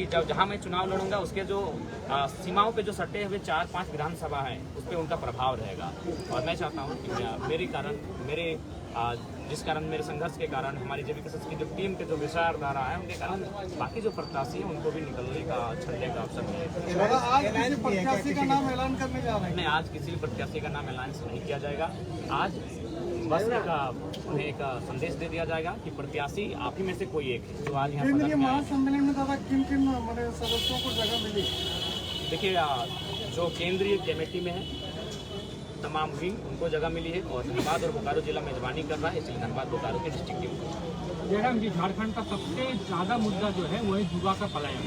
जीत जाओ। जहाँ मैं चुनाव लड़ूंगा उसके जो सीमाओं पे जो सटे हुए 4-5 विधानसभा हैं उस पर उनका प्रभाव रहेगा। और मैं चाहता हूँ कि जिस कारण मेरे संघर्ष के कारण हमारी जेबीकेएस की जो टीम के जो विचारधारा है उनके कारण बाकी जो प्रत्याशी हैं उनको भी निकलने का छलने का अवसर मिलेगा। आज किसी प्रत्याशी का नाम ऐलान करने जा रहे हैं? नहीं, आज किसी भी प्रत्याशी का नाम ऐलान नहीं किया जाएगा। आज बस उन्हें एक संदेश दे दिया जाएगा कि प्रत्याशी आप ही में से कोई एक है जो आज यहाँ केंद्रीय महासम्मेलन में दादा किन सदस्यों को जगह मिली? देखिए, जो केंद्रीय कमेटी में है तमाम विंग उनको जगह मिली है और धनबाद और बोकारो जिला मेजबानी कर रहा है, इसलिए धनबाद बोकारो की डिस्ट्रिक्ट टीम। जयराम जी, झारखंड का सबसे ज़्यादा मुद्दा जो है वो है युवा का पलायन,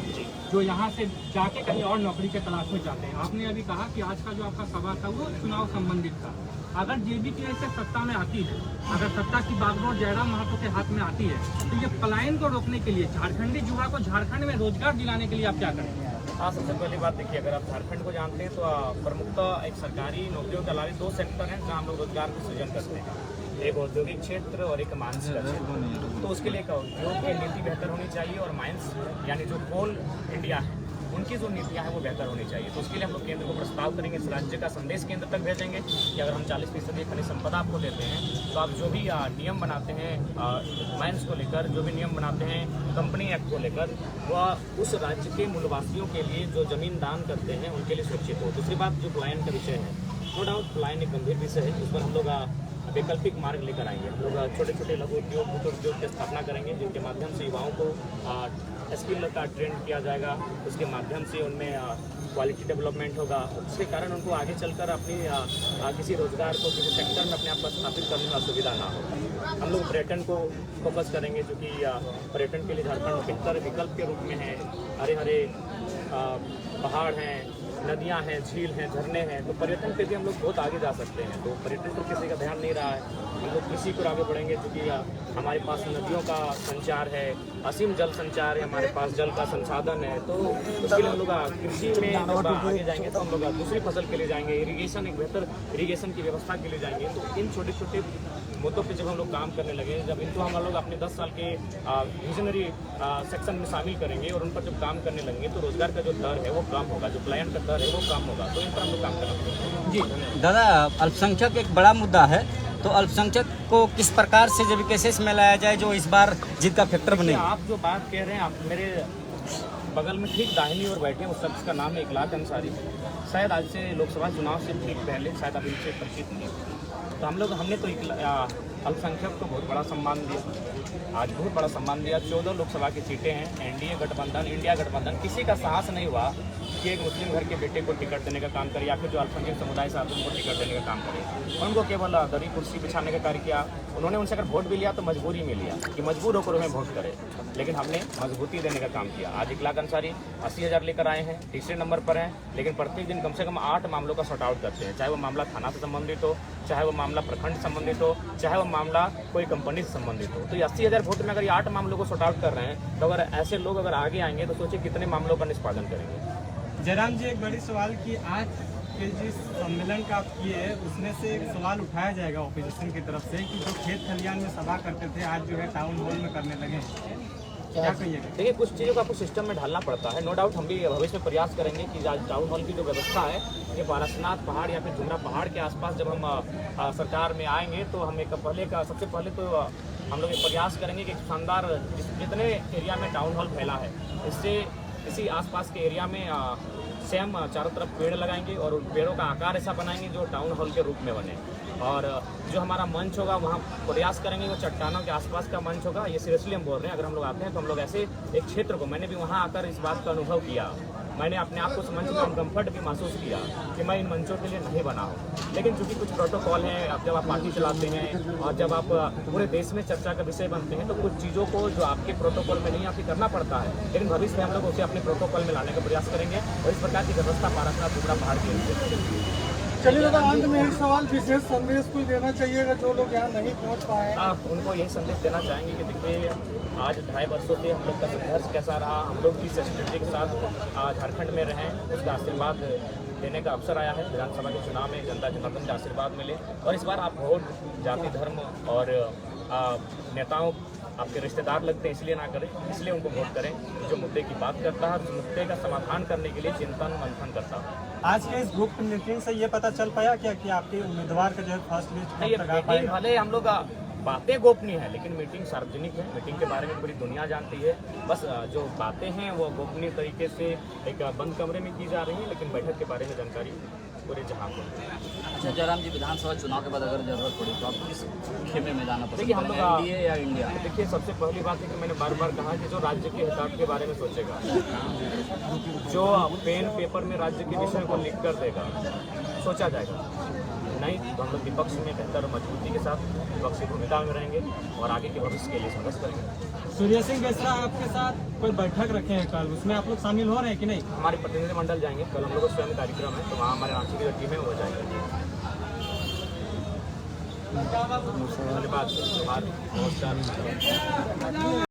जो यहाँ से जाके कहीं और नौकरी के तलाश में जाते हैं। आपने अभी कहा कि आज का जो आपका सभा था वो चुनाव संबंधित था। अगर जेबीकेएस से सत्ता में आती है, अगर सत्ता की बागडोर जयराम महतो के हाथ में आती है, तो ये पलायन को रोकने के लिए, झारखंडी युवा को झारखंड में रोजगार दिलाने के लिए आप क्या करेंगे? हाँ, सबसे पहली बात देखिए, अगर आप झारखंड को जानते हैं तो प्रमुखतः एक सरकारी नौकरियों के अलावा 2 सेक्टर हैं जहाँ हम लोग रोजगार को सृजन करते हैं, एक औद्योगिक क्षेत्र और एक माइंस का क्षेत्र। तो उसके लिए एक उद्योग की नीति बेहतर होनी चाहिए और माइंस यानी जो कोल इंडिया है उनकी जो नीतियाँ हैं वो बेहतर होनी चाहिए। तो उसके लिए हम लोग केंद्र को प्रस्ताव करेंगे, इस राज्य का संदेश केंद्र तक भेजेंगे कि अगर हम 40% खनिज संपदा आपको देते हैं तो आप जो भी नियम बनाते हैं माइंस को लेकर, जो भी नियम बनाते हैं कंपनी एक्ट को लेकर, वह उस राज्य के मूलवासियों के लिए जो जमीन दान करते हैं उनके लिए सुरक्षित हो। दूसरी बात, जो पलायन का विषय है, नो डाउट पलायन एक गंभीर विषय है, उस पर हम लोग वैकल्पिक मार्ग लेकर आएंगे। हम लोग छोटे छोटे लघु उद्योग, मोटर उद्योग की स्थापना करेंगे जिनके माध्यम से युवाओं को स्किल का ट्रेंड किया जाएगा, उसके माध्यम से उनमें क्वालिटी डेवलपमेंट होगा, उसके कारण उनको आगे चलकर अपनी किसी रोजगार को किसी सेक्टर में अपने आप को स्थापित करने में असुविधा ना हो। हम लोग पर्यटन को फोकस करेंगे, जो कि पर्यटन के लिए झारखंड बेहतर विकल्प के रूप में है। हरे हरे पहाड़ हैं, नदियां हैं, झील हैं, झरने हैं, तो पर्यटन पे भी हम लोग बहुत आगे जा सकते हैं। तो पर्यटन पर किसी का ध्यान नहीं रहा है, हम लोग कृषि को आगे बढ़ेंगे, क्योंकि हमारे पास नदियों का संचार है, असीम जल संचार है, हमारे पास जल का संसाधन है। तो उसके लिए हम लोग कृषि में जब आगे जाएंगे तो हम लोग दूसरी फसल के लिए जाएंगे, इरीगेशन, एक बेहतर इरीगेशन की व्यवस्था के लिए जाएंगे। तो इन छोटे छोटे मुद्दों पे जब हम लोग काम करने लगे, जब इनको हम लोग अपने 10 साल के विजनरी सेक्शन में शामिल करेंगे और उन पर जब काम करने लगेंगे तो रोजगार का जो दर है वो कम होगा, जो पलायन का दर है वो कम होगा। तो इन पर हम लोग काम करेंगे। जी दादा, अल्पसंख्यक एक बड़ा मुद्दा है, तो अल्पसंख्यक को किस प्रकार से जेबीकेएस में लाया जाए जो इस बार जीत का फैक्टर बने? आप जो बात कह रहे हैं, आप मेरे बगल में ठीक दाहिनी ओर बैठे हैं, उस शख्स का नाम है इकलाक अंसारी। शायद आज से लोकसभा चुनाव से ठीक पहले शायद आप इनसे परिचित नहीं। तो हमने तो अल्पसंख्यक को बहुत बड़ा सम्मान दिया, आज बहुत बड़ा सम्मान दिया। 14 लोकसभा की सीटें हैं, एनडीए गठबंधन, इंडिया गठबंधन, किसी का साहस नहीं हुआ कि एक मुस्लिम घर के बेटे को टिकट देने का काम करे या फिर जो अल्पसंख्यक समुदाय से आते हैं उनको टिकट देने का काम करे। उनको केवल दरी कुर्सी बिछाने का कार्य किया। उन्होंने उनसे अगर वोट भी लिया तो मजबूरी में लिया कि मजबूर होकर उन्हें वोट करे, लेकिन हमने मजबूती देने का काम किया। आज इकलाक अंसारी 80,000 लेकर आए हैं, तीसरे नंबर पर हैं, लेकिन प्रत्येक दिन कम से कम 8 मामलों का सॉर्ट आउट करते हैं, चाहे वो मामला थाना से संबंधित हो, चाहे वो मामला प्रखंड से संबंधित हो, चाहे वो मामला कोई कंपनी से संबंधित हो। तो 80,000 वोट में अगर ये 8 मामलों को सॉर्ट आउट कर रहे हैं, तो अगर ऐसे लोग अगर आगे आएंगे तो सोचिए कितने मामलों का निष्पादन करेंगे। जयराम जी, एक बड़ी सवाल कि आज के जिस सम्मेलन का आप किए उसमें से एक सवाल उठाया जाएगा ऑपोजिशन की तरफ से कि जो खेत खलियान में सभा करते थे आज जो है टाउन हॉल में करने लगे, क्या कहिएगा? देखिए, कुछ चीज़ों का आपको सिस्टम में ढालना पड़ता है। नो डाउट हम भी भविष्य में प्रयास करेंगे कि आज टाउन हॉल की जो व्यवस्था है, ये पारसनाथ पहाड़ या फिर जुमरा पहाड़ के आसपास जब हम सरकार में आएंगे तो हम सबसे पहले तो हम लोग एक प्रयास करेंगे कि शानदार जितने एरिया में टाउन हॉल फैला है, इससे इसी आसपास के एरिया में सेम चारों तरफ पेड़ लगाएंगे और उन पेड़ों का आकार ऐसा बनाएंगे जो टाउन हॉल के रूप में बने। और जो हमारा मंच होगा वहाँ प्रयास करेंगे वो चट्टानों के आसपास का मंच होगा। ये सीरियसली हम बोल रहे हैं, अगर हम लोग आते हैं तो हम लोग ऐसे एक क्षेत्र को, मैंने भी वहाँ आकर इस बात का अनुभव किया, मैंने अपने आप को उस मंच में अनकम्फर्ट भी महसूस किया कि मैं इन मंचों के लिए नहीं बना हूँ। लेकिन चूँकि कुछ प्रोटोकॉल हैं, अब जब आप पार्टी चलाते हैं और जब आप पूरे देश में चर्चा का विषय बनते हैं तो कुछ चीज़ों को जो आपके प्रोटोकॉल में नहीं आपको करना पड़ता है, लेकिन भविष्य में हम लोग उसे अपने प्रोटोकॉल में लाने का प्रयास करेंगे और इस प्रकार की व्यवस्था पारसनाथ जुमरा पहाड़ के लिए। चलिए दादा, अंत में एक सवाल, विशेष संदेश कोई देना चाहिएगा जो लोग यहाँ नहीं पहुँच पाए? आप उनको यही संदेश देना चाहेंगे कि देखिए, आज 2.5 वर्षों से हम लोग का संघर्ष कैसा रहा, हम लोग जिस स्थिति के साथ झारखंड में रहें उसका आशीर्वाद देने का अवसर आया है। विधानसभा के चुनाव में जनता जनार्दन का आशीर्वाद मिले और इस बार आप वोट जाति धर्म और नेताओं आपके रिश्तेदार लगते हैं इसलिए ना करें, इसलिए उनको वोट करें जो मुद्दे की बात करता है और उस मुद्दे का समाधान करने के लिए चिंतन मंथन करता है। आज के इस ग्रुप मीटिंग से ये पता चल पाया क्या कि आपके उम्मीदवार का जो है फर्स्ट लिस्ट ये कब तक आ मीटिंग पाएगा? भले हम लोग बातें गोपनीय है लेकिन मीटिंग सार्वजनिक है। मीटिंग के बारे में पूरी दुनिया जानती है। बस जो बातें हैं वो गोपनीय तरीके से एक बंद कमरे में की जा रही है, लेकिन बैठक के बारे में जानकारी पूरे जहां को। अच्छा जयराम जी, विधानसभा चुनाव के बाद अगर जरूरत पड़ी तो आप किस खेमे में जाना पसंद देखिए, हम लोग करेंगे, एनडीए या इंडिया? देखिए, सबसे पहली बात है कि मैंने बार बार कहा कि जो राज्य के हितार्थ के बारे में सोचेगा, जो पेन पेपर में राज्य के विषय को लिख कर देगा, सोचा जाएगा। नहीं तो हम लोग विपक्ष में बेहतर मजबूती के साथ विपक्षी भूमिका में रहेंगे और आगे के भविष्य के लिए संघर्ष करेंगे। सूर्य सिंह बेसरा आपके साथ कोई बैठक रखे हैं कल, उसमें आप लोग शामिल हो रहे हैं कि नहीं? हमारे प्रतिनिधिमंडल जाएंगे कल, हम लोग का स्वयं कार्यक्रम है, तो वहाँ हमारे रांची की जो टीम है वो जाएंगे। धन्यवाद, नमस्कार।